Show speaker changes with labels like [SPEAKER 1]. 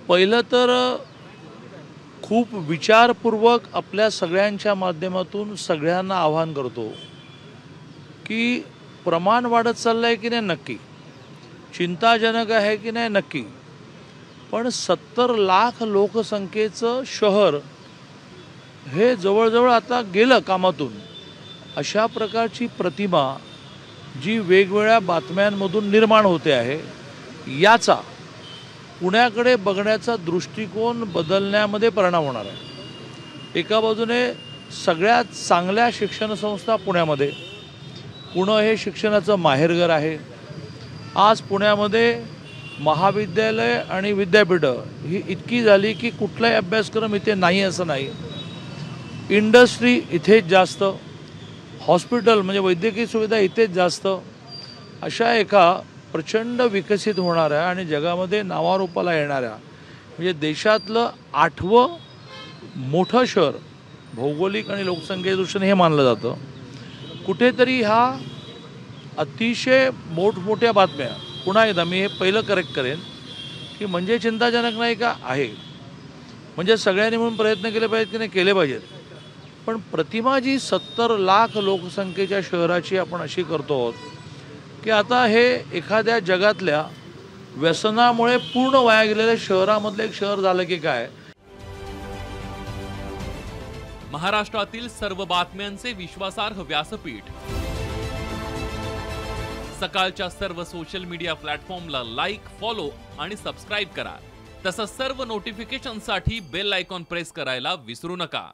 [SPEAKER 1] पहिलं तर खूप विचारपूर्वक आपल्या सगळ्यांच्या माध्यमातून सगळ्यांना आवाहन करतो की प्रमाण वाढत चाललं आहे की नाही, नक्की चिंताजनक आहे की नाही, नक्की, पण 70 लाख लोकसंख्येचं शहर हे जवळजवळ आता गेलं कामातून. अशा प्रकारची प्रतिमा जी वेगवेगळ्या बातम्यांमधून निर्माण होते आहे, याचा पुण्याकडे बघण्याचा दृष्टिकोन बदलण्यामध्ये परिणाम होणार आहे. एका बाजूने सगळ्यात चांगल्या शिक्षण संस्था पुण्यामध्ये, पुणे हे शिक्षणाचं माहेरघर आहे. आज पुण्यामध्ये महाविद्यालय आणि विद्यापीठं ही इतकी झाली की कुठलाही अभ्यासक्रम इथे नाही असं नाही. इंडस्ट्री इथेच जास्त, हॉस्पिटल म्हणजे वैद्यकीय सुविधा इथेच जास्त. अशा एका प्रचंड विकसित होणाऱ्या आणि जगामध्ये नावारूपाला येणाऱ्या म्हणजे देशातलं 8वं मोठं शहर भौगोलिक आणि लोकसंख्येदृष्टीने हे मानलं जातं. कुठेतरी ह्या अतिशय मोठमोठ्या बातम्या, पुन्हा एकदा मी हे पहिलं करेक्ट करेन की म्हणजे चिंताजनक नाही का, आहे. म्हणजे सगळ्यांनी म्हणून प्रयत्न केले पाहिजेत की नाही, केले पाहिजेत. पण प्रतिमा जी 70 लाख लोकसंख्येच्या शहराची आपण अशी करतो आहोत की आता हे एखाद्या जगातल्या व्यसनामुळे पूर्ण वाया गेलेल्या शहरामधलं एक शहर झालं की काय.
[SPEAKER 2] महाराष्ट्रातील सर्व बातम्यांचे विश्वासार्ह व्यासपीठ. सकाळच्या सर्व सोशल मीडिया प्लॅटफॉर्मला लाईक, फॉलो आणि सबस्क्राईब करा. तसंच सर्व नोटिफिकेशनसाठी बेल आयकॉन प्रेस करायला विसरू नका.